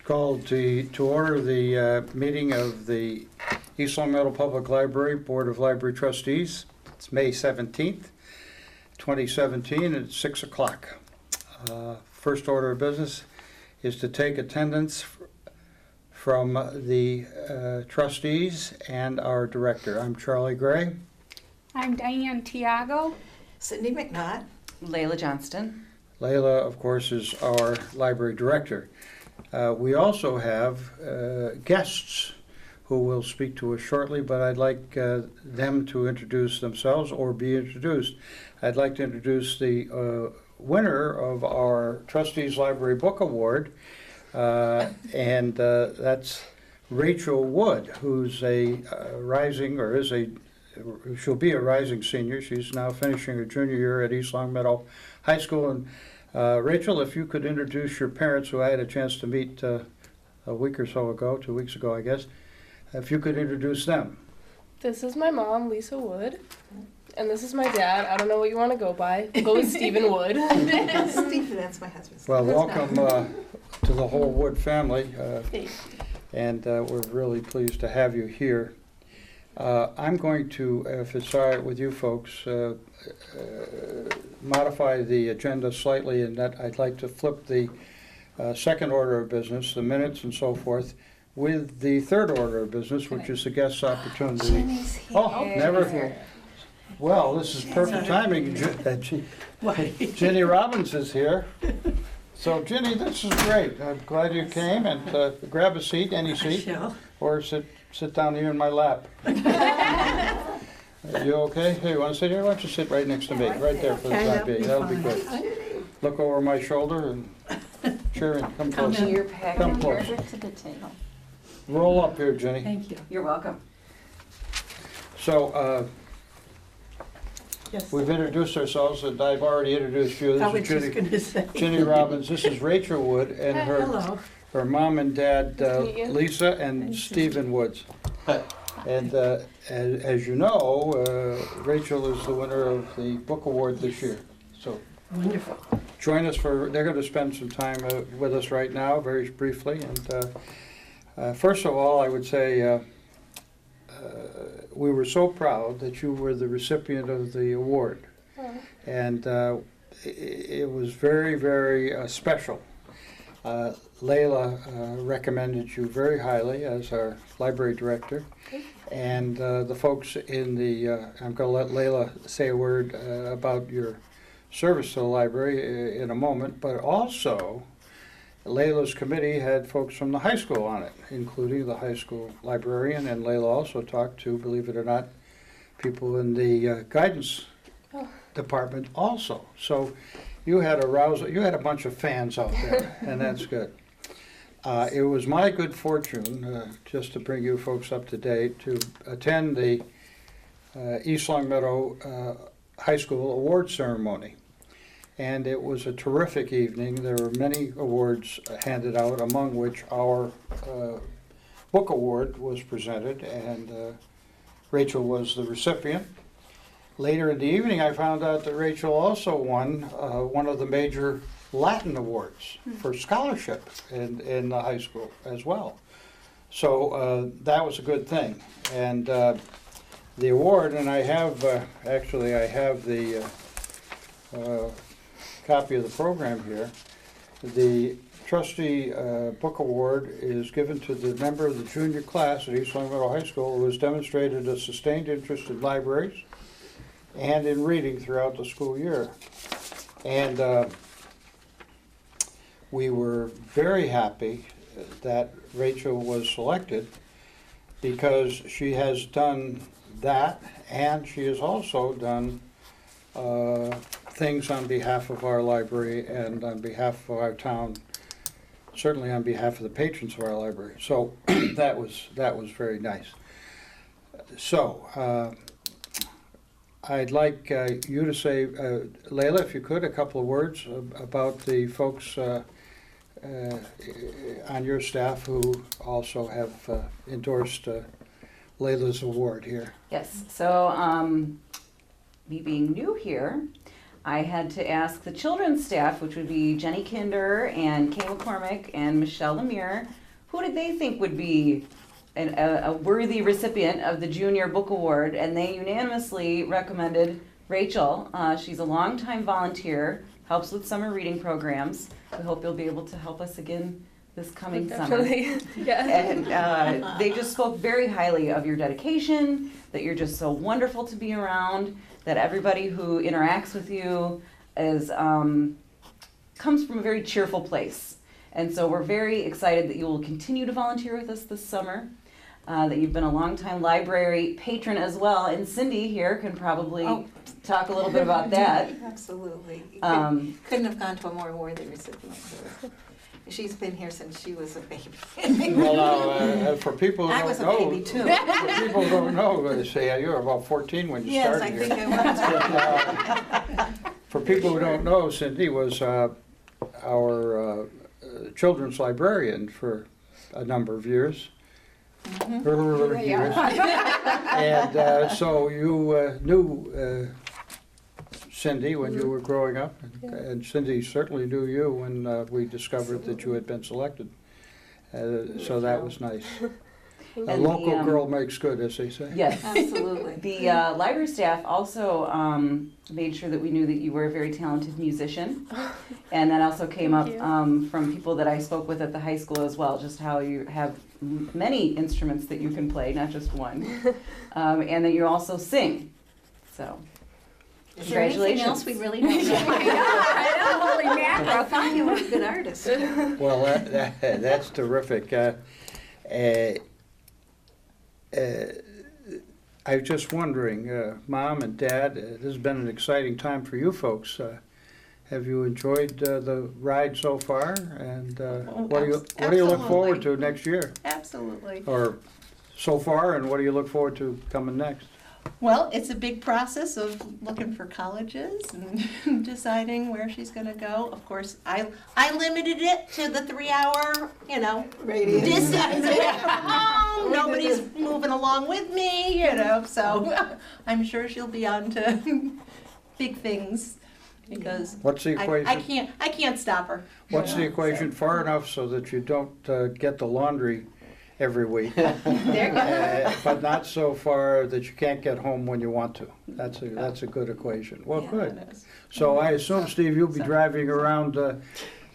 Called to order the meeting of the East Longmeadow Public Library Board of Library Trustees. It's May 17th, 2017 at 6 o'clock. First order of business is to take attendance from the trustees and our director. I'm Charlie Gray. I'm Diane Tiago. Cindy McNaught. Layla Johnston. Layla, of course, is our library director. We also have guests who will speak to us shortly, but I'd like them to introduce themselves or be introduced. I'd like to introduce the winner of our Trustees Library Book Award, and that's Rachel Wood, who's a rising, or is a, she'll be a rising senior. She's now finishing her junior year at East Longmeadow High School. And Rachel, if you could introduce your parents, who I had a chance to meet a week or so ago, 2 weeks ago, I guess. If you could introduce them. This is my mom, Lisa Wood, and this is my dad. I don't know what you want to go by. We'll go with Stephen Wood. Stephen, that's my husband. Well, welcome to the whole Wood family, and we're really pleased to have you here. I'm going to, if it's all right with you folks, modify the agenda slightly in that I'd like to flip the second order of business, the minutes and so forth, with the third order of business, which is the guest's opportunity. Jenny's here. Oh, never. Well, this is perfect timing. Jenny Robbins is here. So, Jenny, this is great. I'm glad you came, and grab a seat, any seat, or sit down here in my lap. You okay? Hey, you want to sit here? Why don't you sit right next to me, right there for the time being. That'll be good. Look over my shoulder and cheer and come close. Come close. To the table. Roll up here, Jenny. Thank you. You're welcome. So, Yes. we've introduced ourselves, and I've already introduced you. I was This just is going to say. Jenny Robbins. This is Rachel Wood and Hello. her mom and dad, Nice to meet you. Lisa and Stephen Woods. And as you know, Rachel is the winner of the book award this year. So Wonderful. join us they're going to spend some time with us right now, very briefly. And first of all, I would say we were so proud that you were the recipient of the award. Oh. And it was very, very special. Layla recommended you very highly as our library director, and the folks in the, I'm going to let Layla say a word about your service to the library in a moment, but also Layla's committee had folks from the high school on it, including the high school librarian, and Layla also talked to, believe it or not, people in the guidance department also. So you had a bunch of fans out there, and that's good. It was my good fortune, just to bring you folks up to date, to attend the East Longmeadow High School award ceremony. And it was a terrific evening. There were many awards handed out, among which our book award was presented, and Rachel was the recipient. Later in the evening, I found out that Rachel also won one of the major Latin awards for scholarship in the high school as well. So that was a good thing. And the award, and I have, actually I have the copy of the program here. The Trustee Book Award is given to the member of the junior class at East Longmeadow High School who has demonstrated a sustained interest in libraries and in reading throughout the school year. And we were very happy that Rachel was selected because she has done that, and she has also done things on behalf of our library and on behalf of our town, certainly on behalf of the patrons of our library. So that was very nice. So I'd like you to say, Layla, if you could, a couple of words about the folks on your staff who also have endorsed Layla's award here. Yes, so me being new here, I had to ask the children's staff, which would be Jenny Kinder and Kay McCormick and Michelle Lemire, who did they think would be a worthy recipient of the Junior Book Award, and they unanimously recommended Rachel. She's a longtime volunteer, helps with summer reading programs. We hope you'll be able to help us again this coming summer. Definitely. Yeah. And they just spoke very highly of your dedication, that you're just so wonderful to be around, that everybody who interacts with you is comes from a very cheerful place. And so we're very excited that you will continue to volunteer with us this summer, that you've been a longtime library patron as well. And Cindy here can probably talk a little bit about that. Absolutely. Um, Couldn't have gone to a more worthy recipient. She's been here since she was a baby. Well, now, for people who I don't was a know, baby too. for people who don't know, they say you were about 14 when you Yes, started I here. think I was. For people who don't know, Cindy was our children's librarian for a number of years. Years. And so you knew Cindy when you were growing up, and Cindy certainly knew you when we discovered that you had been selected. So that was nice. A And local the, girl makes good, as they say. Yes. Absolutely. The library staff also made sure that we knew that you were a very talented musician. And that also came up Thank from people that I spoke with at the high school as well, just how you have many instruments that you can play, not just one. And that you also sing. So, Is there anything congratulations. else we really don't know? Holy I mackerel. thought you were a good artist. Well, that's terrific. I was just wondering, Mom and Dad, this has been an exciting time for you folks. Have you enjoyed the ride so far? And what do you look forward to next year? Absolutely. Or so far, and what do you look forward to coming next? Well, it's a big process of looking for colleges and deciding where she's going to go. Of course, I limited it to the 3-hour, Radius. distance away from home. Nobody's moving along with me, so I'm sure she'll be on to big things because What's the equation? I can't stop her. What's the equation far enough so that you don't get the laundry every week, There you go. but not so far that you can't get home when you want to? That's a good equation. Well, Yeah, good. it is. So I assume, Steve, you'll be driving around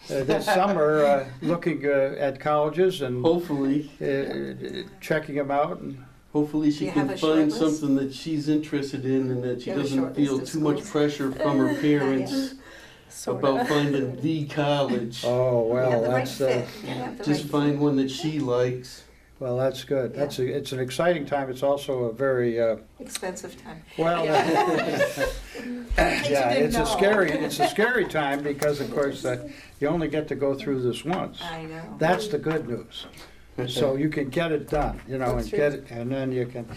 this summer looking at colleges and Hopefully, checking them out. And hopefully Do she you can have a short find list? something that she's interested in and that she You have a doesn't short feel list too of much schools? pressure from her parents Sorta. about finding the college. oh You well, have the right that's fit. You have the Just right find fit. one that she likes. well, that's good. Yeah. It's an exciting time. It's also a very Expensive time. well. Yeah, it's a scary time because, of course, you only get to go through this once. I know. That's the good news. So you can get it done, That's and true. get it, and then you can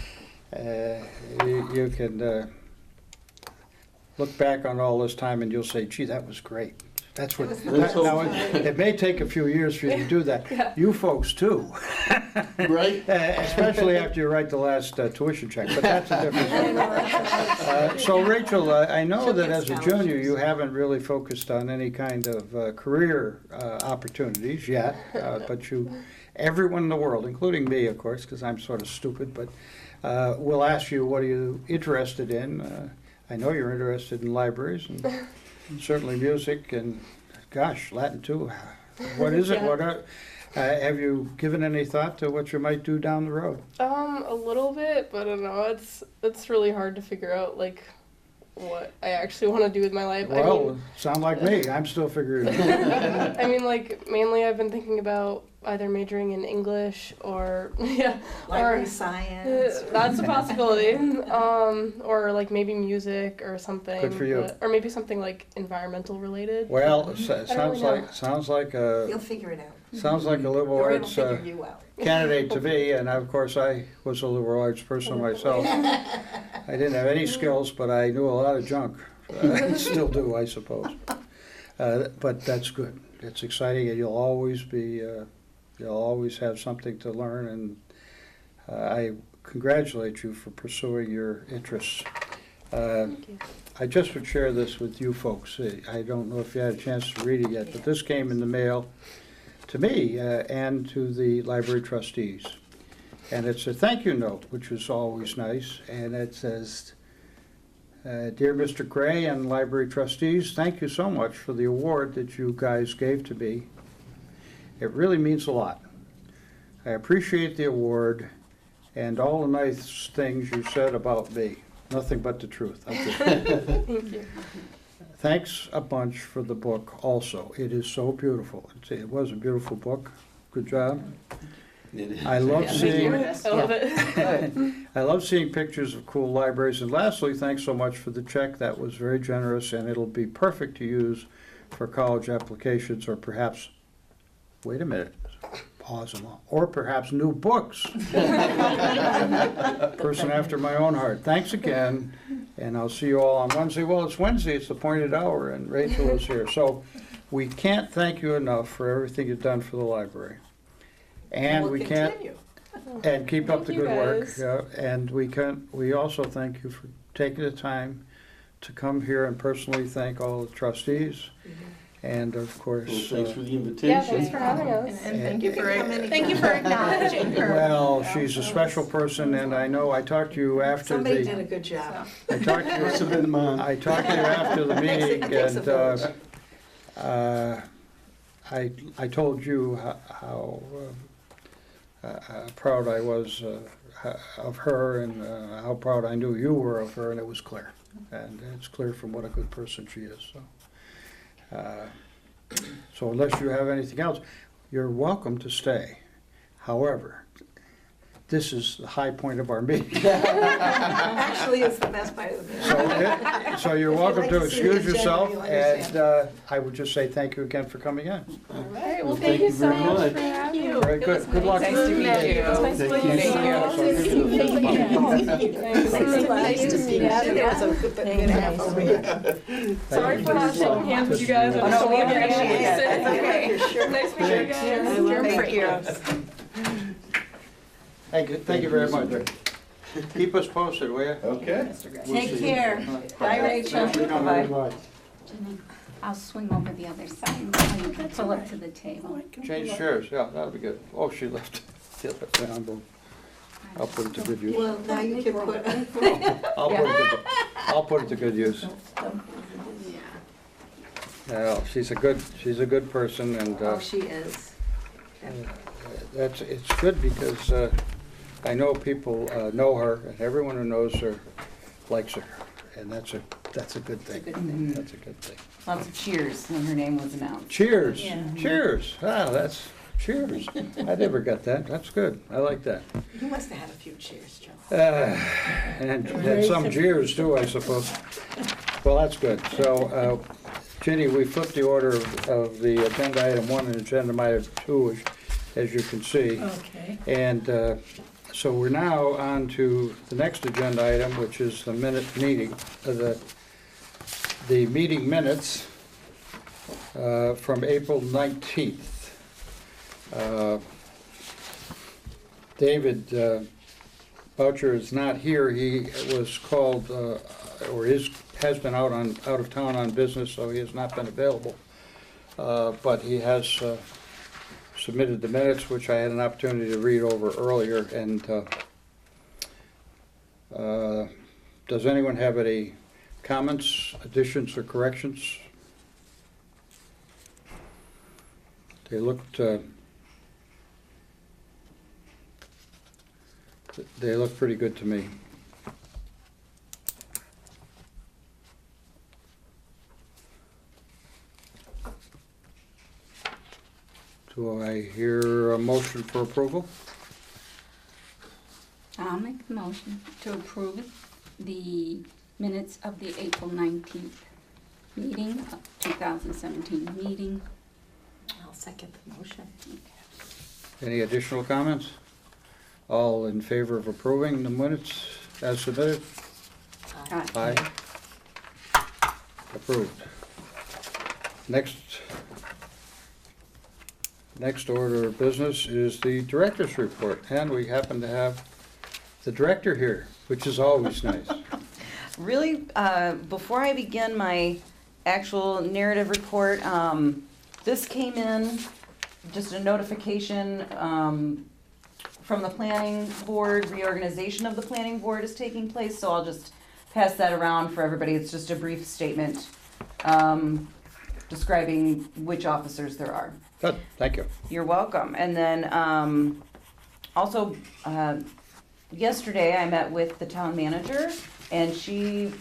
look back on all this time and you'll say, "Gee, that was great." That's what. Let's hope. Now, it may take a few years for you to do that. Yeah. You folks too, Right? especially after you write the last tuition check. But that's a different story. So Rachel, I know She'll that get as a scholarships. junior, you haven't really focused on any kind of career opportunities yet, but everyone in the world, including me, of course, because I'm sort of stupid, but will ask you, what are you interested in? I know you're interested in libraries and certainly music and, gosh, Latin too. What is it? Yeah. What have you given any thought to what you might do down the road? A little bit, but I don't know. It's really hard to figure out what I actually want to do with my life. Well, sound like me. I'm still figuring it out. I mean, mainly I've been thinking about either majoring in English or Library or science. that's a possibility. Or maybe music or something. Good for you. Or maybe something environmental related. Well, really sounds know. like You'll figure it out. a liberal Or it'll arts figure you out. candidate to be, and of course I was a liberal arts person myself. I didn't have any skills, but I knew a lot of junk. I still do, I suppose. But that's good. It's exciting, and you'll always have something to learn, and I congratulate you for pursuing your interests. Thank you. I just would share this with you folks. I don't know if you had a chance to read it yet, but this came in the mail to me and to the library trustees. And it's a thank you note, which is always nice. And it says, Dear Mr. Gray and library trustees, thank you so much for the award that you guys gave to me. It really means a lot. I appreciate the award and all the nice things you said about me. Nothing but the truth. Thank you. Thanks a bunch for the book also. It is so beautiful. It was a beautiful book. Good job. It is. I love Yeah. seeing I love it. I love seeing pictures of cool libraries. And lastly, thanks so much for the check. That was very generous, and it'll be perfect to use for college applications or perhaps, wait a minute, pause them all, or perhaps new books. Person after my own heart. Thanks again, and I'll see you all on Wednesday. Well, it's Wednesday, it's the appointed hour, and Rachel is here. So we can't thank you enough for everything you've done for the library. And We'll we can't, continue. and keep up Thank the you, good work. guys. Yeah, and we also thank you for taking the time to come here and personally thank all the trustees. And of Well, course, thanks for the invitation. Yeah, thanks for having us. And thank You you can for, come anytime. thank you for acknowledging her. well, she's a special person, and I know I talked to you after Somebody did a the, good job. I talked to Must you, have been mine. I talked to you after the meeting, Takes a and village. I told you how proud I was of her, and how proud I knew you were of her, and it was clear. And it's clear from what a good person she is, so. So unless you have anything else, you're welcome to stay. However, this is the high point of our meeting. Actually, it's the best part of the meeting. So you're If you'd welcome like to to see the excuse agenda, yourself, you'll and understand. I would just say thank you again for coming in. All right, well, Well, thank you so very much much. for having me. Very good. Good luck. Nice to meet you. It's nice to Thank meet you. you. Thank you. Nice to meet you. There was a good bit and a half over here. Sorry for not shaking hands with you guys. Oh, no, we I'm so appreciate it. sick. That's okay. Nice to meet you guys. Thank you. Thank you very much. Keep us posted, will you? Okay. We'll Take see. care. Bye, Rachel. Bye. I'll swing over the other side while you pull up to the table. Change chairs, yeah, that'll be good. Oh, she left the other way on. I'll put it to good use. Well, now you can put, I'll put it to good use. Well, she's a good person, and oh, she is. it's good because I know people know her, and everyone who knows her likes her, and that's a good thing. Good thing. That's a good thing. Lots of cheers when her name was announced. Cheers, Yeah. cheers. That's cheers. I never got that. That's good. I like that. You must have had a few cheers, Joe. And some jeers too, I suppose. Well, that's good. So, Ginny, we flipped the order of the agenda item 1 and agenda item 2, as you can see. Okay. And so we're now on to the next agenda item, which is the meeting, the meeting minutes from April 19th. David Boucher is not here. He was called, or has been out of town on business, so he has not been available. But he has submitted the minutes, which I had an opportunity to read over earlier. And does anyone have any comments, additions, or corrections? They looked pretty good to me. Do I hear a motion for approval? I'll make the motion to approve the minutes of the April 19th meeting, 2017 meeting. I'll second the motion. Any additional comments? All in favor of approving the minutes as submitted? Aye. Approved. Next order of business is the director's report, and we happen to have the director here, which is always nice. Really, before I begin my actual narrative report, this came in, just a notification from the planning board. Reorganization of the planning board is taking place, so I'll just pass that around for everybody. It's just a brief statement describing which officers there are. Good, thank you. You're welcome. And then also, yesterday I met with the town manager, and she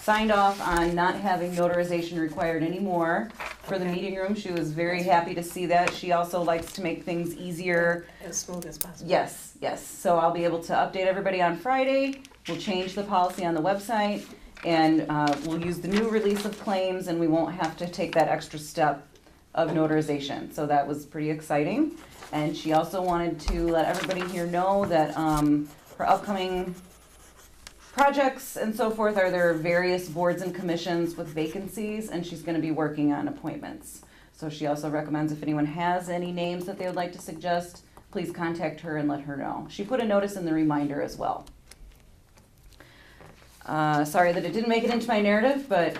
signed off on not having notarization required anymore for the meeting room. She was very happy to see that. She also likes to make things easier. As smooth as possible. Yes, yes. So I'll be able to update everybody on Friday. We'll change the policy on the website, and we'll use the new release of claims, and we won't have to take that extra step of notarization. So that was pretty exciting. And she also wanted to let everybody here know that her upcoming projects and so forth are there various boards and commissions with vacancies, and she's going to be working on appointments. So she also recommends if anyone has any names that they would like to suggest, please contact her and let her know. She put a notice in the reminder as well. Sorry that it didn't make it into my narrative, but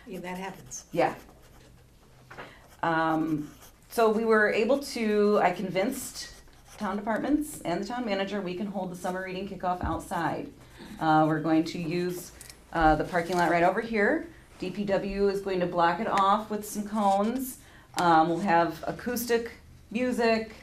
Yeah, that happens. yeah. So we were able to, I convinced town departments and the town manager we can hold the summer reading kickoff outside. We're going to use the parking lot right over here. DPW is going to block it off with some cones. We'll have acoustic music,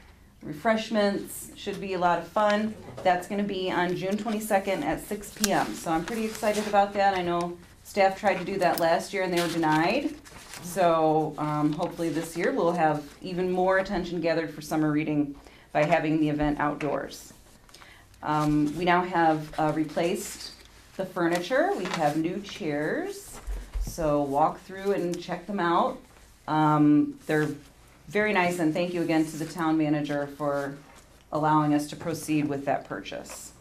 refreshments, should be a lot of fun. That's going to be on June 22nd at 6 p.m. So I'm pretty excited about that. I know staff tried to do that last year and they were denied. So hopefully this year we'll have even more attention gathered for summer reading by having the event outdoors. We now have replaced the furniture. We have new chairs. So walk through and check them out. They're very nice, and thank you again to the town manager for allowing us to proceed with that purchase.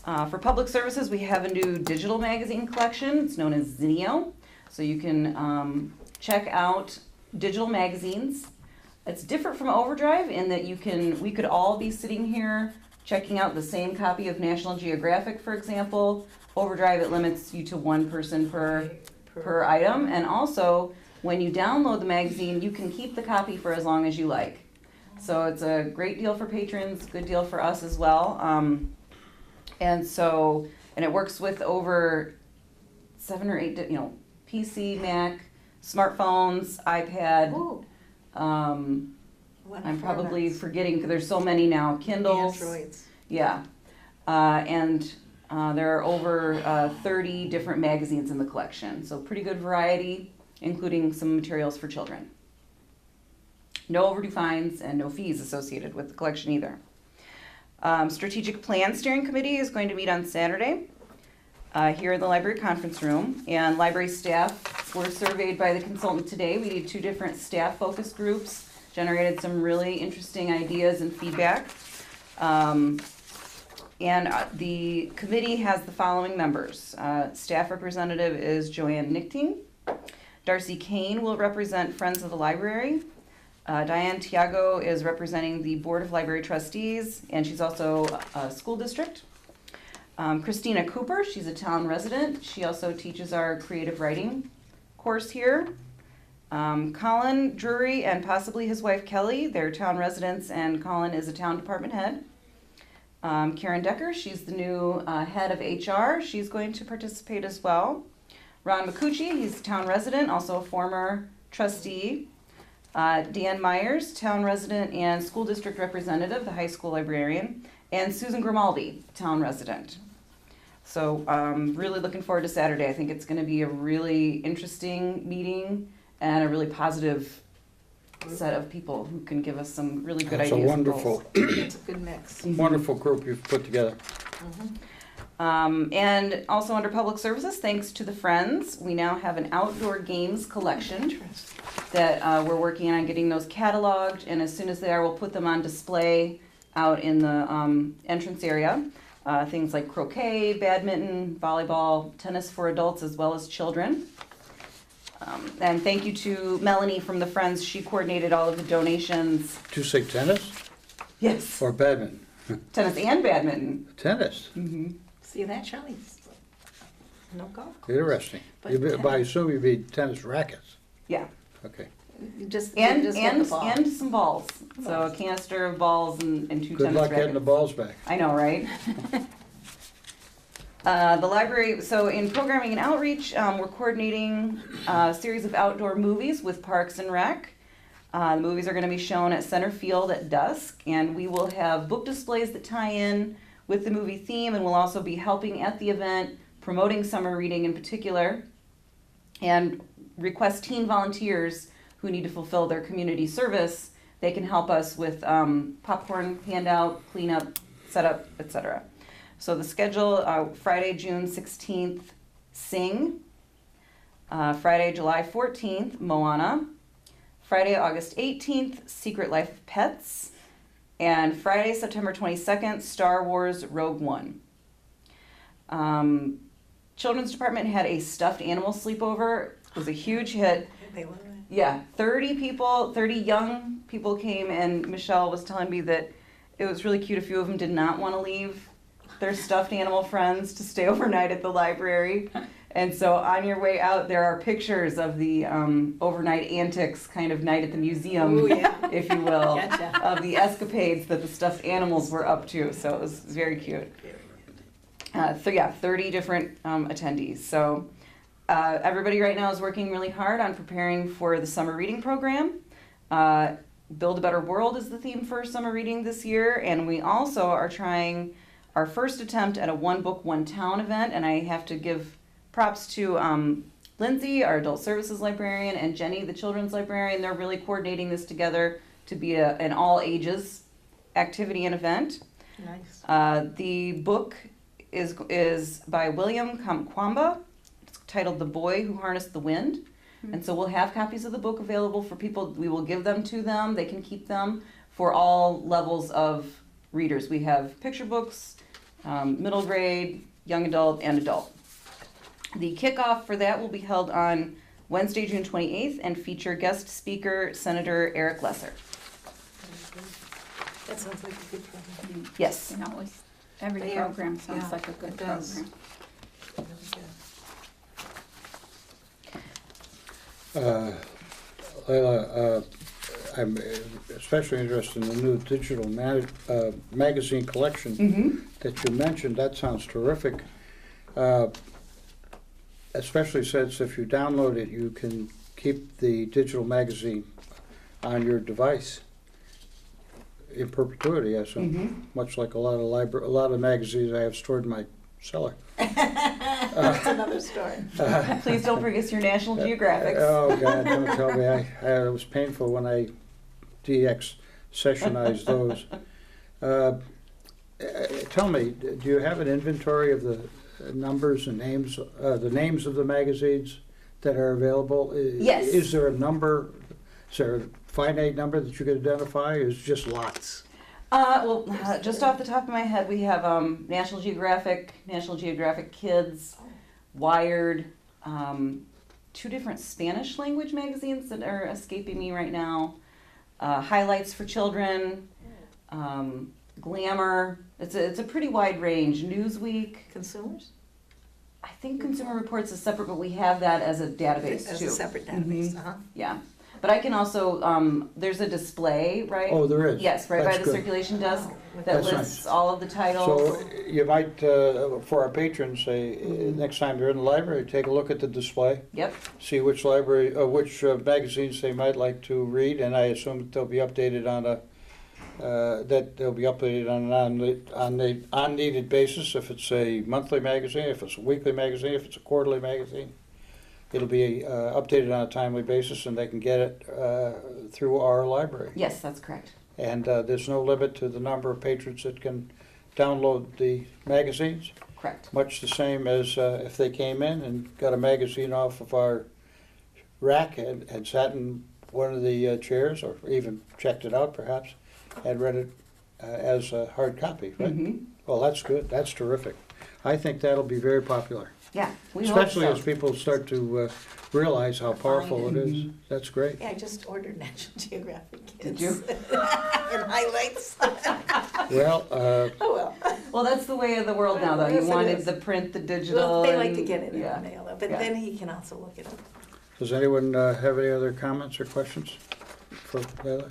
For public services, we have a new digital magazine collection. It's known as Zinio. So you can check out digital magazines. It's different from Overdrive in that we could all be sitting here checking out the same copy of National Geographic, for example. Overdrive, it limits you to one person per item. And also, when you download the magazine, you can keep the copy for as long as you like. So it's a great deal for patrons, good deal for us as well. And it works with over 7 or 8, PC, Mac, smartphones, iPad. Ooh. I'm probably forgetting because there's so many now. Kindles. Androids. Yeah. And there are over 30 different magazines in the collection. So pretty good variety, including some materials for children. No overdue fines and no fees associated with the collection either. Strategic Plan Steering Committee is going to meet on Saturday here in the library conference room. And library staff were surveyed by the consultant today. We did 2 different staff focus groups, generated some really interesting ideas and feedback. The committee has the following members. Staff representative is Joanne Nichting. Darcy Kane will represent Friends of the Library. Diane Tiago is representing the Board of Library Trustees, and she's also a school district. Christina Cooper, she's a town resident. She also teaches our creative writing course here. Colin Drury and possibly his wife Kelly, they're town residents, and Colin is a town department head. Karen Decker, she's the new head of HR. She's going to participate as well. Ron McCucci, he's a town resident, also a former trustee. Dan Myers, town resident and school district representative, the high school librarian. And Susan Grimaldi, town resident. So really looking forward to Saturday. I think it's going to be a really interesting meeting and a really positive set of people who can give us some really good That's ideas. a wonderful, It's a good mix. wonderful group you've put together. And also under public services, thanks to the Friends, we now have an outdoor games collection that we're working on getting those cataloged, and as soon as they are, we'll put them on display out in the entrance area. Things like croquet, badminton, volleyball, tennis for adults as well as children. And thank you to Melanie from the Friends. She coordinated all of the donations. Did you say tennis Yes, or badminton? tennis and badminton. Tennis. See that, Shelley? No golf. Interesting. But I assume you'd be tennis rackets. Yeah. Okay. You just And get the ball. and some balls. So a canister of balls and 2 Good tennis luck getting the rackets. balls back. I know, right? The library, so in programming and outreach, we're coordinating a series of outdoor movies with Parks and Rec. The movies are going to be shown at Center Field at dusk, and we will have book displays that tie in with the movie theme, and we'll also be helping at the event, promoting summer reading in particular, and request teen volunteers who need to fulfill their community service. They can help us with popcorn handout, cleanup, setup, etc. So the schedule, Friday, June 16th, Sing. Friday, July 14th, Moana. Friday, August 18th, Secret Life of Pets. And Friday, September 22nd, Star Wars Rogue One. Children's Department had a stuffed animal sleepover. It was a huge hit. They love it. Yeah, 30 people, 30 young people came, and Michelle was telling me that it was really cute. A few of them did not want to leave their stuffed animal friends to stay overnight at the library. And so on your way out, there are pictures of the overnight antics kind of night at the museum, Ooh, yeah. if you will, Gotcha. of the escapades that the stuffed animals were up to. So it was very cute. So yeah, 30 different attendees. So everybody right now is working really hard on preparing for the summer reading program. Build a Better World is the theme for summer reading this year, and we also are trying our first attempt at a One Book, One Town event, and I have to give props to Lindsay, our adult services librarian, and Jenny, the children's librarian. They're really coordinating this together to be an all ages activity and event. Nice. The book is by William Kamkwamba. It's titled The Boy Who Harnessed the Wind. And so we'll have copies of the book available for people. We will give them to them. They can keep them for all levels of readers. We have picture books, middle grade, young adult, and adult. The kickoff for that will be held on Wednesday, June 28th, and feature guest speaker Senator Eric Lesser. That sounds like a good program. Yes. You know, every Yeah. program sounds Yeah, like a good it does. program. Really good. Leila, I'm especially interested in the new digital magazine collection Mm-hmm. that you mentioned. That sounds terrific. Especially since if you download it, you can keep the digital magazine on your device in perpetuity, I assume. Mm-hmm. Much like a lot of magazines I have stored in my cellar. That's another story. Please don't forget your National Geographics. Oh God, don't tell me. It was painful when I de-accessionized those. Tell me, do you have an inventory of the numbers and names, the names of the magazines that are available? Yes. Is there a number? Is there a finite number that you could identify? Or is it just lots? Just off the top of my head, we have National Geographic Kids, Wired, 2 different Spanish language magazines that are escaping me right now, Highlights for Children, Glamour. It's a pretty wide range. Newsweek. Consumers? I think Consumer Reports is separate, but we have that as a database As too. a separate database, Mhm. uh-huh. Yeah, but I can also there's a display, right? Oh, there is. Yes, right That's by the good. circulation desk that That's lists nice. all of the titles. So you might, for our patrons, say next time they're in the library, take a look at the display. Yep. See which which magazines they might like to read, and I assume that they'll be updated on an on-needed basis. If it's a monthly magazine, if it's a weekly magazine, if it's a quarterly magazine, it'll be updated on a timely basis, and they can get it through our library. Yes, that's correct. And there's no limit to the number of patrons that can download the magazines. Correct. Much the same as if they came in and got a magazine off of our rack and sat in one of the chairs, or even checked it out perhaps, and read it as a hard copy, right? Mm-hmm. Well, that's good. That's terrific. I think that'll be very popular, Yeah, we especially hope as so. people start to realize how powerful it is. Mhm. That's great. Yeah, I just ordered National Geographic Kids. Did you? And highlights. Well, Oh, well. Well, Well, that's the way of the world now, though. Yes, You it wanted is. the print, the digital. Well, they like and- to get it in yeah. the mail, though, but Yeah. then he can also look it up. Does anyone have any other comments or questions for Leila?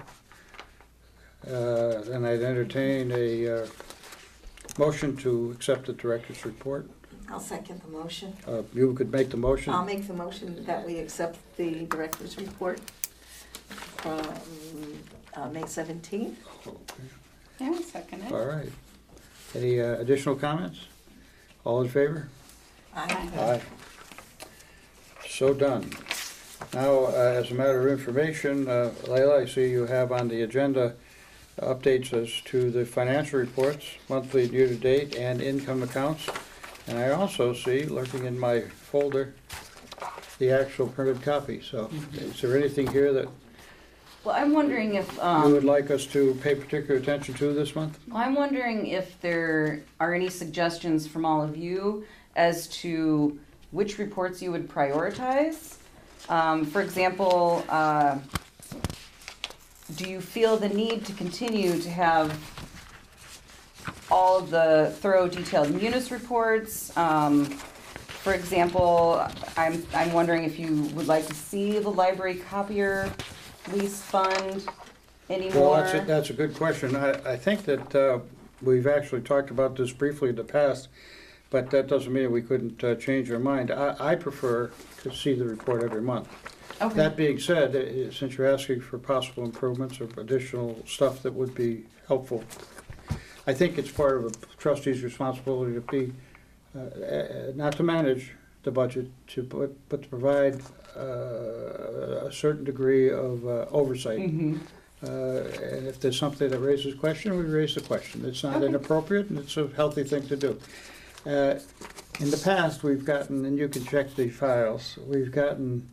Then I'd entertain a motion to accept the director's report. I'll second the motion. You could make the motion. I'll make the motion that we accept the director's report from May 17th. Yeah, second it. All right. Any additional comments? All in favor? Aye. So done. Now, as a matter of information, Leila, I see you have on the agenda updates as to the financial reports, monthly and year-to-date, and income accounts. And I also see, lurking in my folder, the actual printed copy. So is there anything here that Well, I'm wondering if, you would like us to pay particular attention to this month? I'm wondering if there are any suggestions from all of you as to which reports you would prioritize. For example, do you feel the need to continue to have all of the thorough, detailed munis reports? For example, I'm wondering if you would like to see the library copier lease fund anymore. Well, that's a good question. I think that we've actually talked about this briefly in the past, but that doesn't mean we couldn't change our mind. I prefer to see the report every month. Okay. That being said, since you're asking for possible improvements or additional stuff that would be helpful, I think it's part of a trustee's responsibility to be, not to manage the budget, but to provide a certain degree of oversight. Mhm. And if there's something that raises question, we raise the question. It's not Okay. inappropriate, and it's a healthy thing to do. In the past, we've gotten, and you can check the files, we've gotten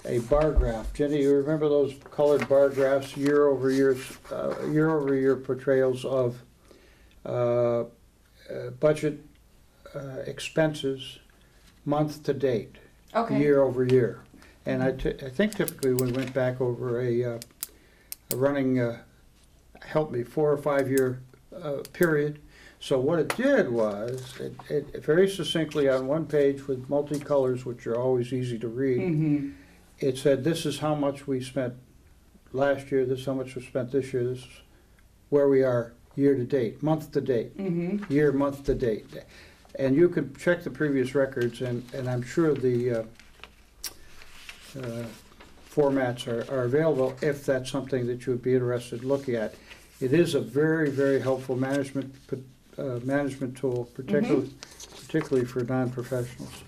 a bar graph. Jenny, you remember those colored bar graphs, year-over-year portrayals of budget expenses month to date, Okay. year over year. And I think typically we went back over a running, help me, 4 or 5 year period. So what it did was, it very succinctly on one page with multicolors, which are always easy to read, Mhm. it said, this is how much we spent last year, this is how much we spent this year, this is where we are year to date, month to date, Mhm. year, month to date. And you could check the previous records, and I'm sure the formats are available if that's something that you would be interested in looking at. It is a very, very helpful management tool, particularly for non-professionals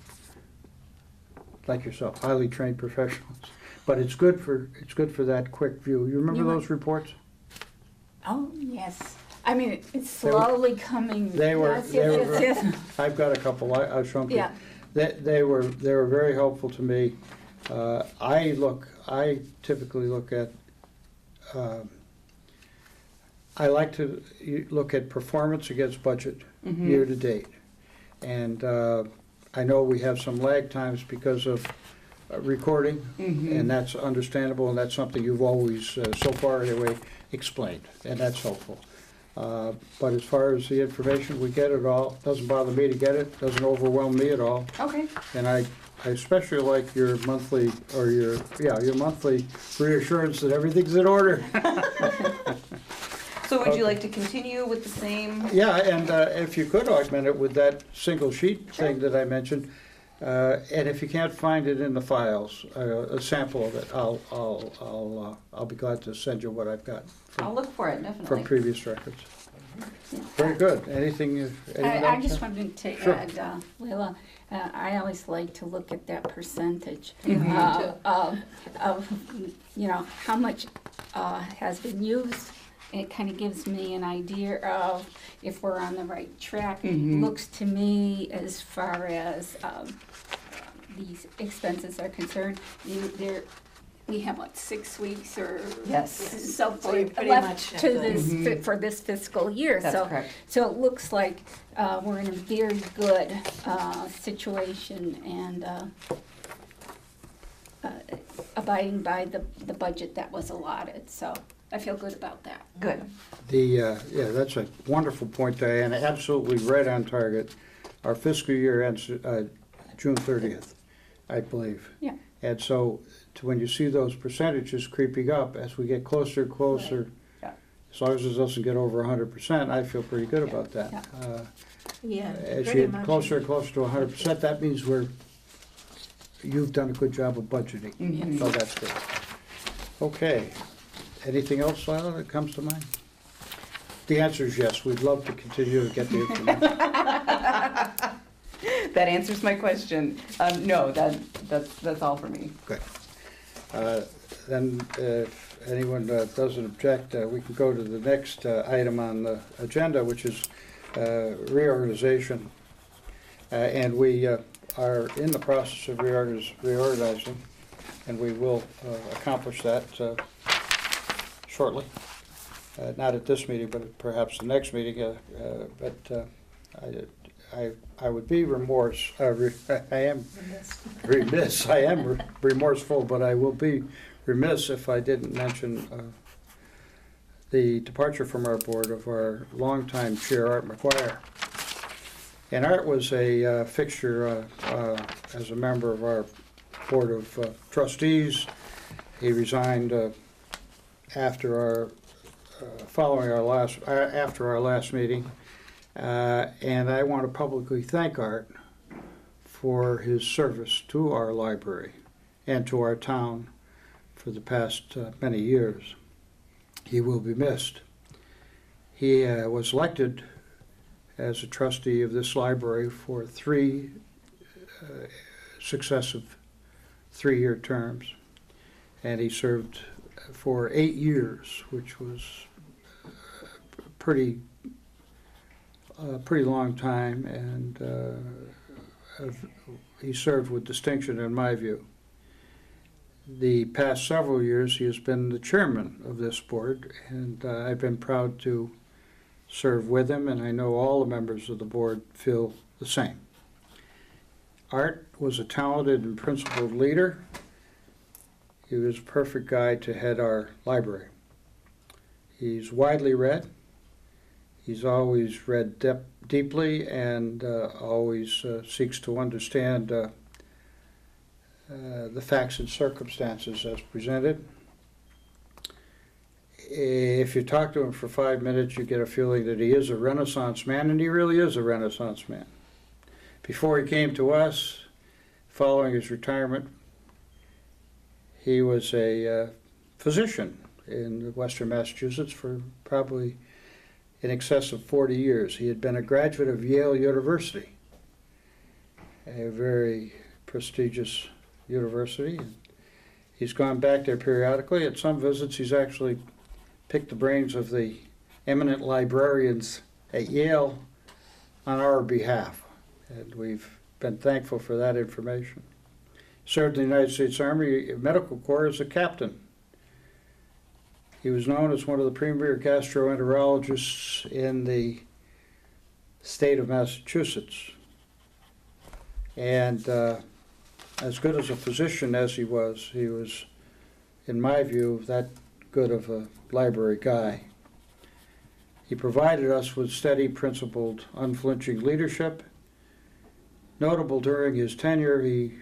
like yourself, highly trained professionals. But it's good for that quick view. You remember those reports? Oh, yes. I mean, it's They were- slowly coming. they were- Yes, they yes, were- yes, yes. I've got a couple. I'll show them to you. Yeah. They were very helpful to me. I typically look at. I like to look at performance against budget Mhm. year to date, and I know we have some lag times because of recording, Mhm. and that's understandable, and that's something you've always, so far anyway, explained, and that's helpful. But as far as the information, we get it all. Doesn't bother me to get it. Doesn't overwhelm me at all. Okay. And I especially like your monthly, or your monthly reassurance that everything's in order. So would you Okay. like to continue with the same? Yeah, and if you could augment it with that single sheet thing that I mentioned, and if you can't find it in the files, a sample of it, I'll be glad to send you what I've got I'll from, look for it, definitely. previous records. Very good. Anything I else? just wanted to Sure. add, Leila, I always like to look at that percentage Mhm. of, how much has been used. It kind of gives me an idea of if we're on the right track. Mhm. Looks to me, as far as these expenses are concerned, we have, 6 weeks or Yes. so So you're forth pretty left much at to the- this, Mhm. for this fiscal year. That's So correct. so it looks like we're in a very good situation and abiding by the budget that was allotted. So I feel good about that. Good. Yeah, that's a wonderful point, Diana. Absolutely right on target. Our fiscal year ends June 30th, I believe. Yeah. And so when you see those percentages creeping up as we get closer and closer, Right. Yeah. as long as it doesn't get over 100%, I feel pretty good about that. Yeah. Yeah, As pretty you get much. closer and closer to 100%, that means you've done a good job of budgeting. Mhm. So that's good. Okay. Anything else, Lila, that comes to mind? The answer is yes. We'd love to continue to get the information. That answers my question. No, that's all for me. Good. Then, if anyone doesn't object, we can go to the next item on the agenda, which is reorganization. And we are in the process of reorganizing, and we will accomplish that shortly. Not at this meeting, but perhaps the next meeting. But I would be remorse. I am remiss. I am remorseful, but I will be remiss if I didn't mention the departure from our board of our longtime chair, Art McGuire. And Art was a fixture as a member of our board of trustees. He resigned after our last meeting. And I want to publicly thank Art for his service to our library and to our town for the past many years. He will be missed. He was elected as a trustee of this library for 3 successive 3-year terms, and he served for 8 years, which was pretty long time, and he served with distinction in my view. The past several years he has been the chairman of this board, and I've been proud to serve with him, and I know all the members of the board feel the same. Art was a talented and principled leader. He was a perfect guy to head our library. He's widely read. He's always read deeply and always seeks to understand the facts and circumstances as presented. If you talk to him for 5 minutes, you get a feeling that he is a Renaissance man, and he really is a Renaissance man. Before he came to us, following his retirement, he was a physician in western Massachusetts for probably in excess of 40 years. He had been a graduate of Yale University, a very prestigious university. He's gone back there periodically. At some visits, he's actually picked the brains of the eminent librarians at Yale on our behalf, and we've been thankful for that information. Served in the United States Army Medical Corps as a captain. He was known as one of the premier gastroenterologists in the state of Massachusetts. And as good as a physician as he was, in my view, that good of a library guy. He provided us with steady, principled, unflinching leadership. Notable during his tenure, he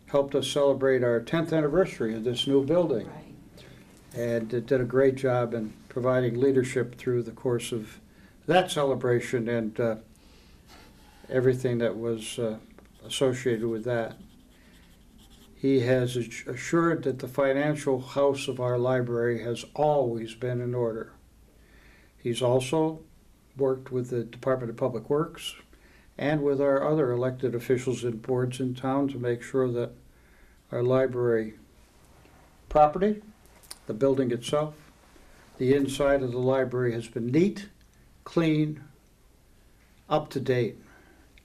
helped us celebrate our 10th anniversary of this new building. Right. And did a great job in providing leadership through the course of that celebration and everything that was associated with that. He has assured that the financial house of our library has always been in order. He's also worked with the Department of Public Works and with our other elected officials and boards in town to make sure that our library property, the building itself, the inside of the library has been neat, clean, up to date,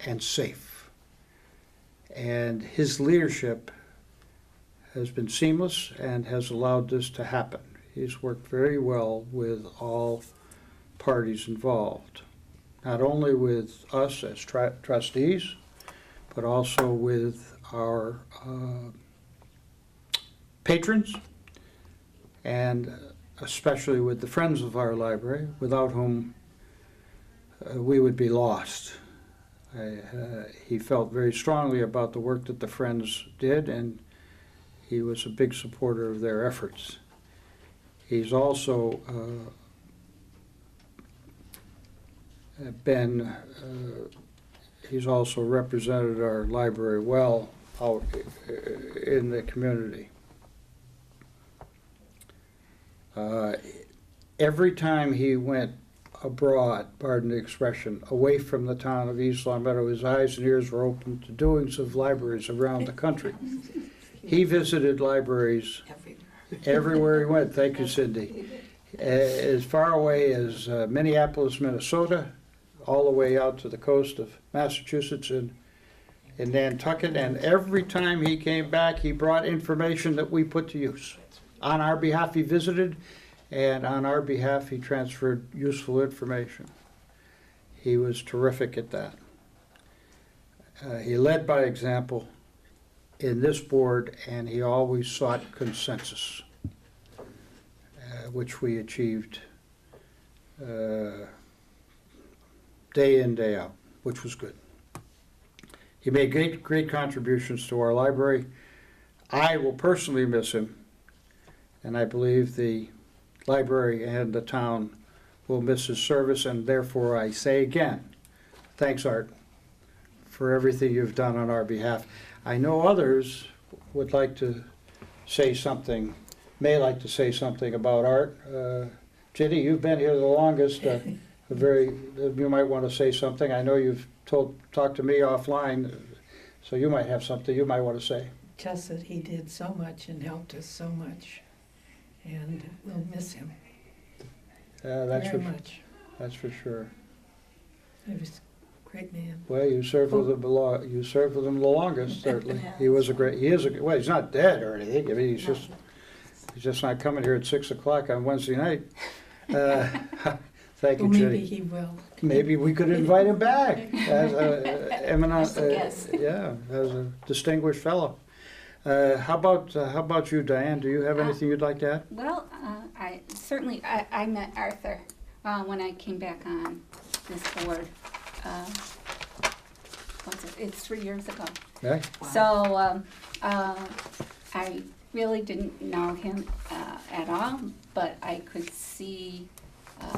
and safe. And his leadership has been seamless and has allowed this to happen. He's worked very well with all parties involved, not only with us as trustees, but also with our patrons and especially with the friends of our library, without whom we would be lost. He felt very strongly about the work that the Friends did, and he was a big supporter of their efforts. He's also he's also represented our library well out in the community. Every time he went abroad, pardon the expression, away from the town of East Longmeadow, his eyes and ears were open to doings of libraries around the country. He visited libraries everywhere he went. Thank you, Cindy. As far away as Minneapolis, Minnesota, all the way out to the coast of Massachusetts and in Nantucket. And every time he came back, he brought information that we put to use. On our behalf, he visited, and on our behalf, he transferred useful information. He was terrific at that. He led by example in this board, and he always sought consensus, which we achieved day in, day out, which was good. He made great contributions to our library. I will personally miss him, and I believe the library and the town will miss his service, and therefore I say again, thanks, Art, for everything you've done on our behalf. I know others would like to say something, may like to say something about Art. Ginny, you've been here the longest. You might want to say something. I know you've talked to me offline, so you might have something you might want to say. Just that he did so much and helped us so much, and we'll miss him very much. That's for sure. He was a great man. Well, you served with him the longest, certainly. He is well, he's not dead or anything. I mean, he's just not coming here at 6 o'clock on Wednesday night. Thank you, Well, Jenny. maybe he will. Maybe we could invite him back as a eminent, Yes. as a distinguished fellow. How about you, Diane? Do you have anything you'd like to add? Well, I met Arthur when I came back on this board. It's 3 years ago. Yeah. So I really didn't know him at all, but I could see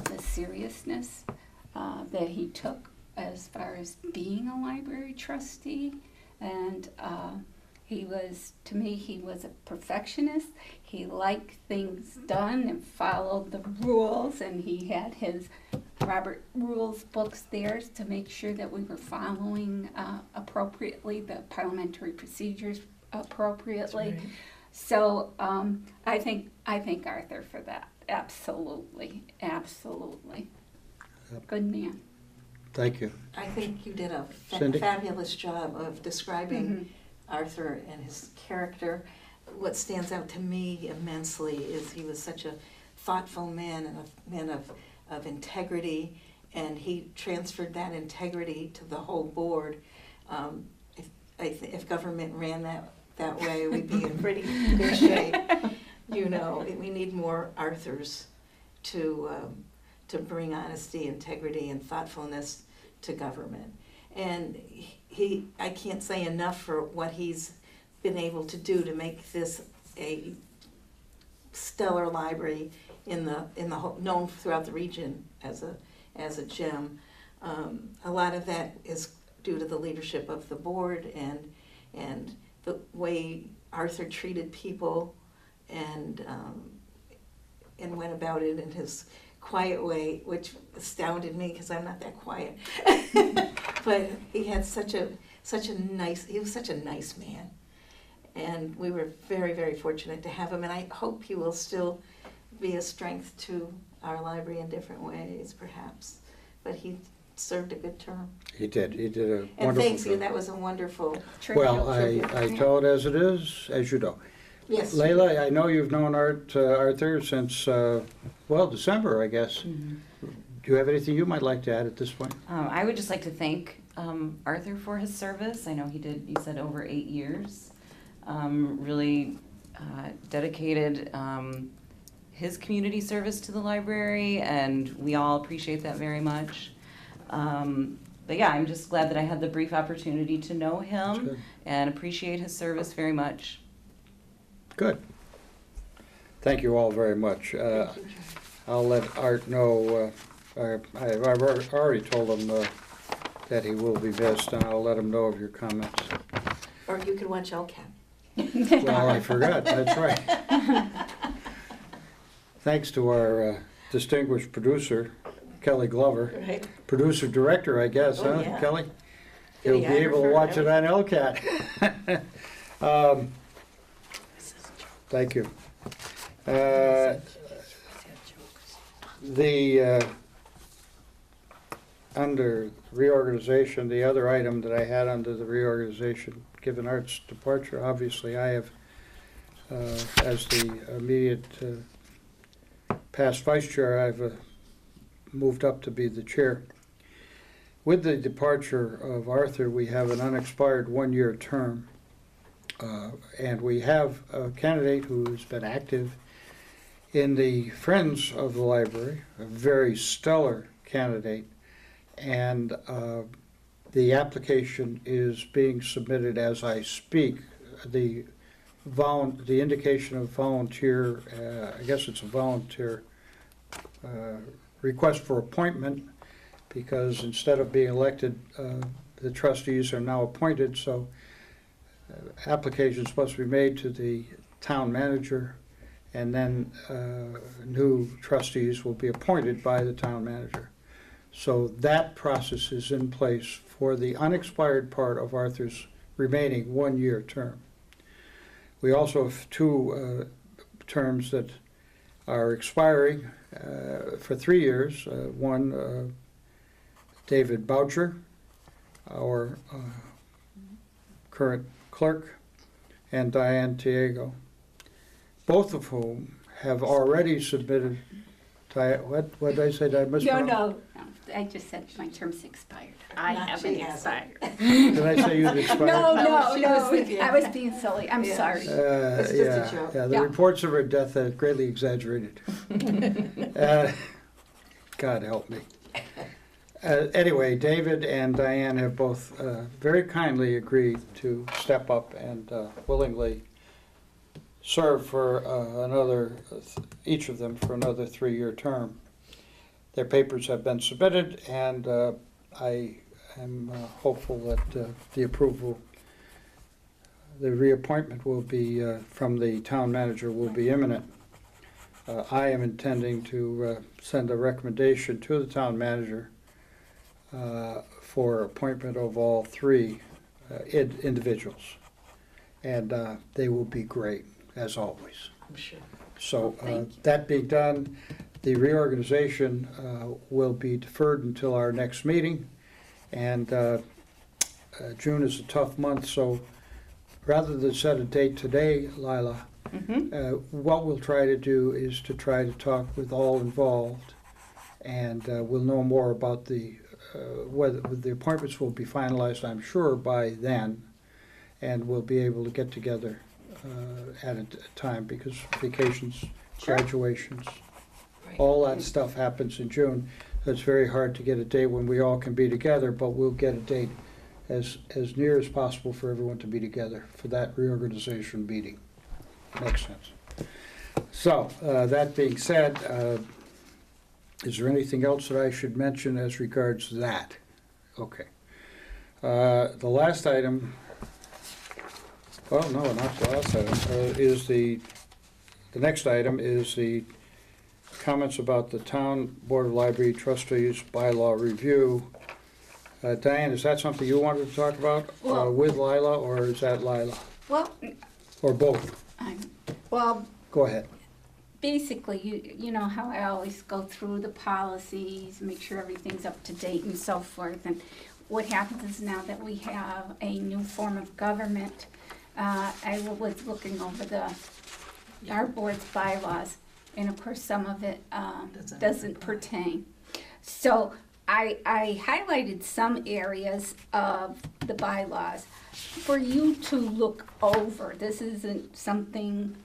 the seriousness that he took as far as being a library trustee, and he was a perfectionist. He liked things done and followed the rules, and he had his Robert Rules books there to make sure that we were following appropriately the parliamentary procedures appropriately. That's right. So I thank Arthur for that. Absolutely. Yep. Good man. Thank you. I think you did a Cindy? fabulous job of describing Arthur and his character. What stands out to me immensely is he was such a thoughtful man and a man of integrity, and he transferred that integrity to the whole board. If government ran that way, we'd be in pretty good shape. We need more Arthurs to bring honesty, integrity, and thoughtfulness to government. And I can't say enough for what he's been able to do to make this a stellar library known throughout the region as a gem. A lot of that is due to the leadership of the board and the way Arthur treated people and went about it in his quiet way, which astounded me because I'm not that quiet. But he had he was such a nice man, and we were very, very fortunate to have him. And I hope he will still be a strength to our library in different ways, perhaps. But he served a good term. He did a wonderful And thanks you. job. That was a wonderful. Well, tribute. I tell it as it is, as you know. Yes. Layla, I know you've known Arthur since, December, I guess. Mm-hmm. Do you have anything you might like to add at this point? I would just like to thank Arthur for his service. I know he said over 8 years. Really dedicated his community service to the library, and we all appreciate that very much. But yeah, I'm just glad that I had the brief opportunity to know That's him good. and appreciate his service very much. Good. Thank you all very much. I'll let Art know, I've already told him that he will be missed, and I'll let him know of your comments. Or you can watch LCAT. Well, I forgot, that's right. Thanks to our distinguished producer, Kelly Glover. Right. Producer director, I guess, Oh, huh, yeah. Kelly? He'll be able to Videographer, watch it on LCAT. Thank you. Under reorganization, the other item that I had under the reorganization, given Art's departure, obviously I have, as the immediate past vice chair, I've moved up to be the chair. With the departure of Arthur, we have an unexpired one-year term, and we have a candidate who's been active in the Friends of the Library, a very stellar candidate, and the application is being submitted as I speak. The indication of volunteer, I guess it's a volunteer request for appointment, because instead of being elected, the trustees are now appointed, so applications must be made to the town manager, and then new trustees will be appointed by the town manager. So that process is in place for the unexpired part of Arthur's remaining one-year term. We also have two terms that are expiring for 3 years. One, David Boucher, our current clerk, and Diane Tiago, both of whom have already submitted. What did I say? Did I mispronounce? No, I just said my term's expired. I Not haven't she hasn't. expired. Did I say you'd expired? No, she was with you. I was being silly. I'm Yeah. sorry. It's just a Yeah, joke. yeah, the Yeah. reports of her death are greatly exaggerated. God help me. Anyway, David and Diane have both very kindly agreed to step up and willingly serve for each of them for another 3-year term. Their papers have been submitted, and I am hopeful that the approval, the reappointment will be, from the town manager, will be imminent. I am intending to send a recommendation to the town manager for appointment of all 3 individuals. And they will be great, as always. I'm sure. So Thank you. that being done, the reorganization will be deferred until our next meeting. And June is a tough month, so rather than set a date today, Lila, what we'll try to do is to try to talk with all involved, and we'll know more about whether the appointments will be finalized, I'm sure, by then, and we'll be able to get together at a time, because vacations, graduations, all that stuff happens in June. So it's very hard to get a date when we all can be together, but we'll get a date as near as possible for everyone to be together for that reorganization meeting. Makes sense. So, that being said, is there anything else that I should mention as regards that? Okay. The last item, well, no, not the last item, is the next item is the comments about the Town Board of Library Trustees bylaw review. Diane, is that something you wanted to talk about Well- with Lila, or is that Lila? Well, Or both? well, Go ahead. basically, you know how I always go through the policies, make sure everything's up to date and so forth. And what happens is, now that we have a new form of government, I was looking over our board's bylaws, and of course, some of it doesn't pertain. So I highlighted some areas of the bylaws for you to look over. This isn't something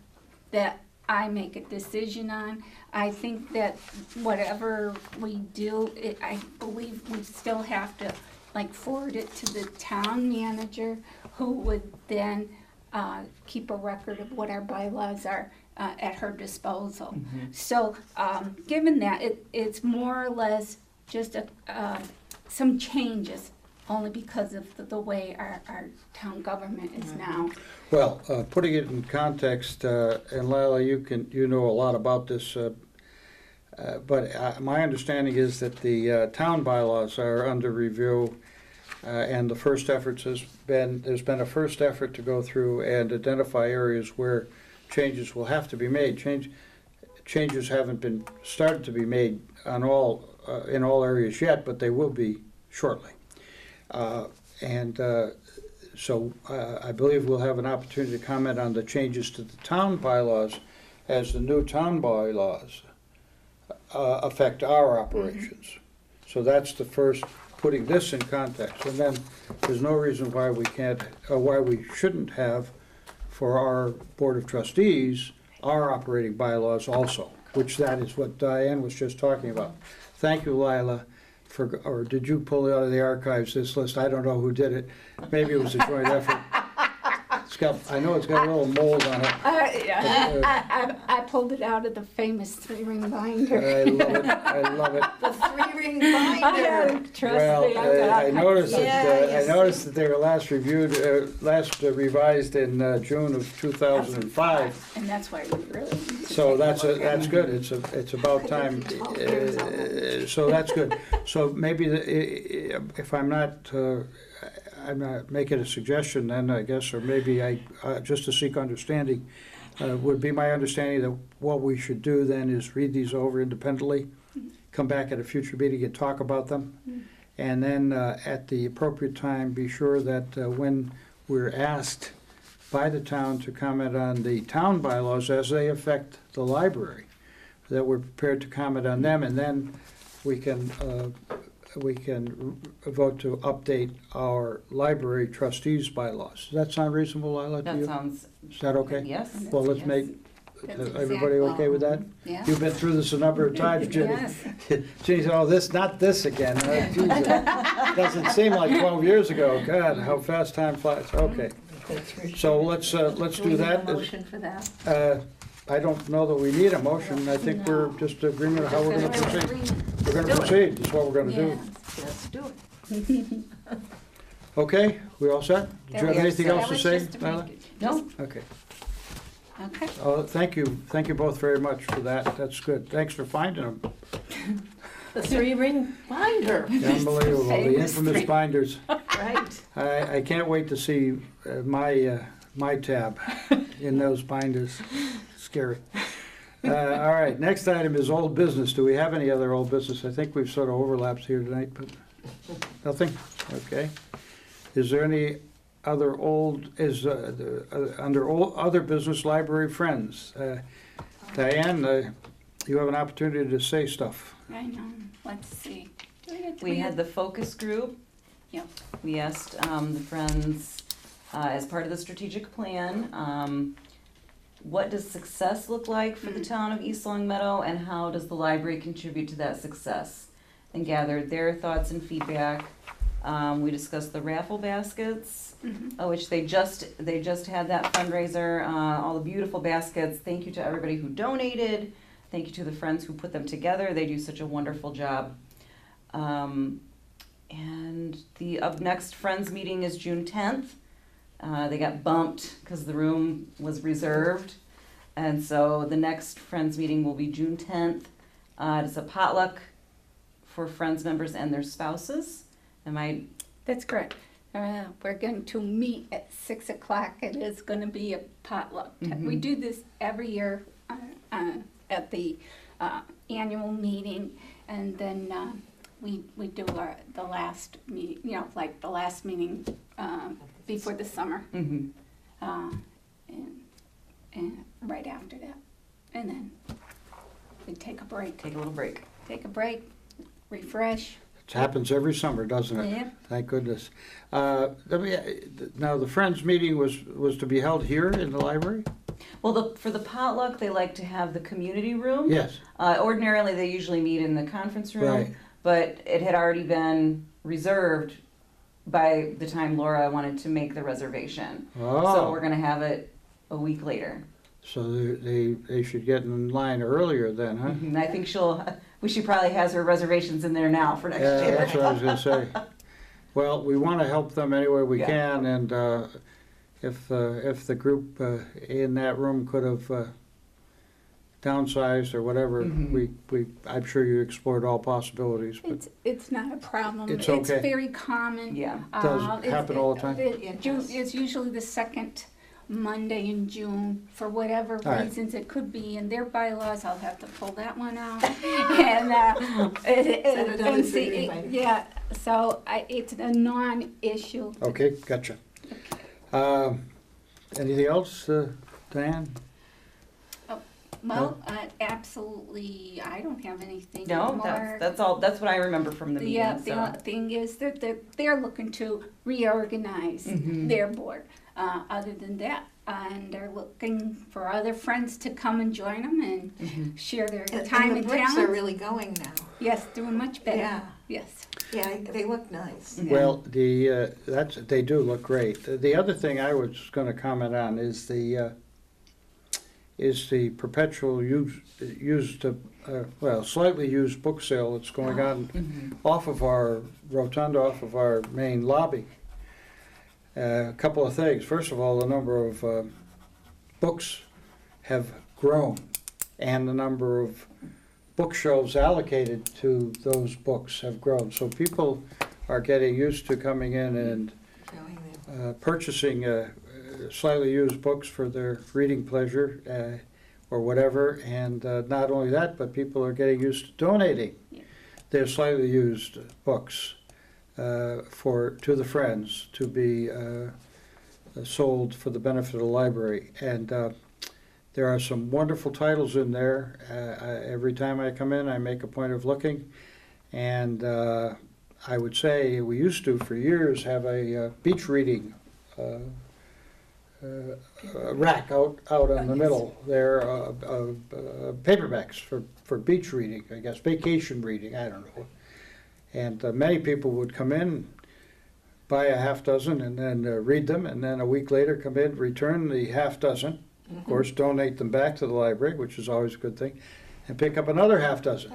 that I make a decision on. I think that whatever we do, I believe we still have to like forward it to the town manager, who would then keep a record of what our bylaws are at her disposal. So given that, it's more or less just some changes, only because of the way our town government is now. Well, putting it in context, and Lila, you know a lot about this, but my understanding is that the town bylaws are under review, and the first efforts there's been a first effort to go through and identify areas where changes will have to be made. Changes haven't been started to be made on in all areas yet, but they will be shortly. So I believe we'll have an opportunity to comment on the changes to the town bylaws as the new town bylaws affect our operations. So that's the first, putting this in context. And then there's no reason why we can't, why we shouldn't have for our Board of Trustees, our operating bylaws also, which that is what Diane was just talking about. Thank you, Lila. Or did you pull out of the archives this list? I don't know who did it. Maybe it was a joint effort. I know it's got a little mold on it. I pulled it out of the famous 3-ring binder. I love it. I love it. The 3-ring binder. Trust Well, me, I noticed Yes. that they were last revised in June of 2005. And that's why we really need to So take a look at that's it. good. It's about time. So that's good. So maybe if I'm not making a suggestion then, I guess, or maybe just to seek understanding, would be my understanding that what we should do then is read these over independently, come back at a future meeting and talk about them, and then at the appropriate time be sure that when we're asked by the town to comment on the town bylaws as they affect the library, that we're prepared to comment on them, and then we can vote to update our library trustees bylaws. Does that sound reasonable, Lila, to That you? sounds, Is that okay? yes. Well, let's Yes. make, That's everybody okay with that? Yeah. You've been through this a number of times, Ginny. Yes. Ginny said, oh, not this again. Jesus. Doesn't seem like 12 years ago. God, how fast time flies. Okay, That's for sure. so let's Do do we need a that. motion for that? I don't know that we need a motion. I think we're just agreeing on how we're going to proceed. We're going to do it. proceed. That's what we're going to do. Let's do it. Okay, we all set? Did you have anything else to say, Lila? No, Okay. Okay. Oh, thank you both very much for that. That's good. Thanks for finding them. The 3-ring binder, Unbelievable, the Famous infamous three. binders. right. I can't wait to see my tab in those binders. Scary. All right, next item is old business. Do we have any other old business? I think we've sort of overlapped here tonight, but nothing? Okay. Is there any other other business, library friends? Diane, you have an opportunity to say stuff. I know. Let's see. we had the focus group. Yep. We asked the friends, as part of the strategic plan, what does success look like for the town of East Longmeadow, and how does the library contribute to that success? And gathered their thoughts and feedback. We discussed the raffle baskets, which they just had that fundraiser, all the beautiful baskets. Thank you to everybody who donated. Thank you to the friends who put them together. They do such a wonderful job. And the up next Friends meeting is June 10th. They got bumped because the room was reserved. And so the next Friends meeting will be June 10th. It's a potluck for Friends members and their spouses. That's correct. We're going to meet at 6 o'clock. It is going to be a potluck. We do this every year at the annual meeting, and then we do the last meeting, like the last meeting before the summer, and right after that, and then we take a break. Take a little break. Take a break, refresh. It happens every summer, doesn't it? Yeah. Thank goodness. Now, the Friends meeting was to be held here in the library? Well, for the potluck, they like to have the community room. Yes, Ordinarily, they usually meet in the conference room, right. but it had already been reserved by the time Laura wanted to make the reservation. So we're Oh, going to have it a week later. so they should get in line earlier then, huh? And I think she probably has her reservations in there now for next Yeah, year. that's what I was gonna say. Well, we want to help them any way we Yeah. can, and if the group in that room could have downsized or whatever, Mhm. I'm sure you explored all possibilities, but It's not a problem. It's okay. very common. Yeah. Does It's- happen all the time? It's usually the second Monday in June, for whatever All right. reasons it could be in their bylaws. I'll have to pull that one out. And Send it out and as a see, reminder. yeah, so it's a non-issue. okay, gotcha. Anything else, Diane? Well, absolutely, I don't have anything No, more. that's all. That's what I remember from the The meeting. the thing is that they're looking to reorganize Mhm. their board. Other than that, and they're looking for other friends to come and join them and Mhm. share their And time the and bricks are talent. really going now. Yes, doing much better. Yeah. Yes. Yeah, they look nice. Yeah. Well, they do look great. The other thing I was going to comment on is the perpetual slightly used book sale that's going on Mhm. off of our rotunda, off of our main lobby. A couple of things. First of all, the number of books have grown, and the number of bookshelves allocated to those books have grown. So people are getting used to coming in and Showing them. purchasing slightly used books for their reading pleasure or whatever. And not only that, but people are getting used to donating their slightly used books to the Friends to be sold for the benefit of the library. And there are some wonderful titles in there. Every time I come in, I make a point of looking. And I would say we used to, for years, have a beach reading rack out in the middle there, paperbacks for beach reading, I guess, vacation reading, I don't know. And many people would come in, buy a half dozen, and then read them, and then a week later come in, return the half dozen, of course, donate them back to the library, which is always a good thing, and pick up another half dozen.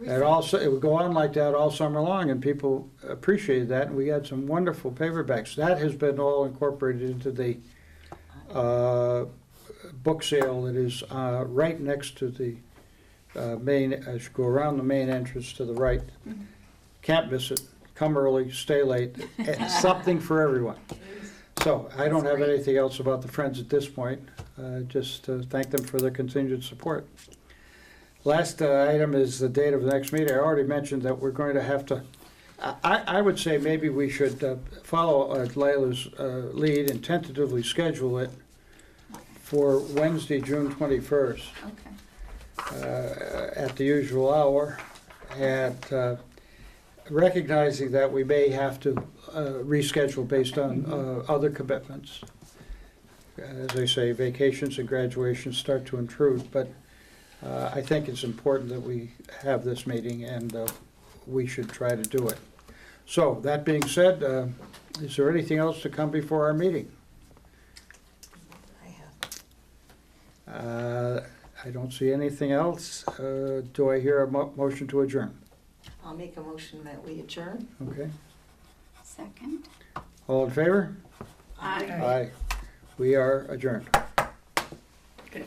And also, it would go on like that all summer long, and people appreciated that, and we had some wonderful paperbacks. That has been all incorporated into the book sale that is right next to the main, as you go around the main entrance to the right. Can't miss it. Come early, stay late. It's something for everyone. So I don't have anything else about the Friends at this point. Just thank them for their continued support. Last item is the date of the next meeting. I already mentioned that we're going to have to, I would say maybe we should follow Leila's lead and tentatively schedule it for Wednesday, June 21st Okay. at the usual hour, recognizing that we may have to reschedule based on other commitments. As I say, vacations and graduations start to intrude, but I think it's important that we have this meeting, and we should try to do it. So, that being said, is there anything else to come before our meeting? I have. I don't see anything else. Do I hear a motion to adjourn? I'll make a motion that we adjourn. Okay. Second. All in favor? Aye. Aye. We are adjourned. Good.